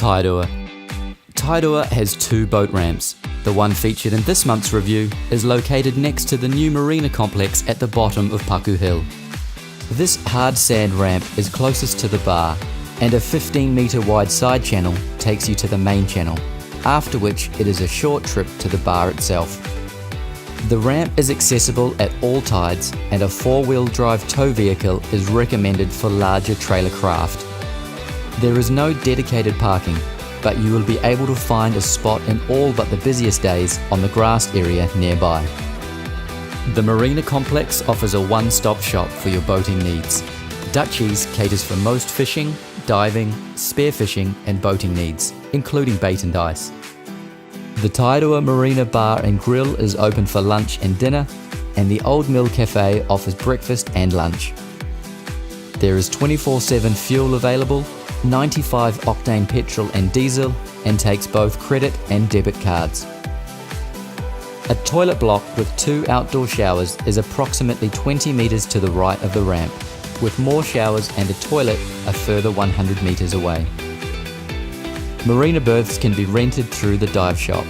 Tairua. Tairua has 2 boat ramps. The one featured in this month's review is located next to the new marina complex at the bottom of Paku Hill. This hard sand ramp is closest to the bar, and a 15-metre wide side channel takes you to the main channel, after which it is a short trip to the bar itself. The ramp is accessible at all tides, and a 4-wheel drive tow vehicle is recommended for larger trailer craft. There is no dedicated parking, but you will be able to find a spot in all but the busiest days on the grass area nearby. The marina complex offers a one-stop shop for your boating needs. Dutchies caters for most fishing, diving, spearfishing and boating needs, including bait and ice. The Tairua Marina Bar and Grill is open for lunch and dinner, and the Old Mill Cafe offers breakfast and lunch. There is 24/7 fuel available, 95 octane petrol and diesel, and takes both credit and debit cards. A toilet block with 2 outdoor showers is approximately 20 metres to the right of the ramp, with more showers and a toilet a further 100 metres away. Marina berths can be rented through the dive shop.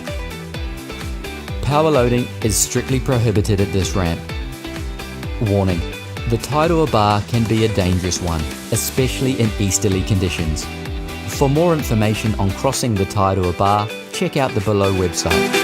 Power loading is strictly prohibited at this ramp. Warning: the Tairua bar can be a dangerous one, especially in easterly conditions. For more information on crossing the Tairua bar, check out the below website.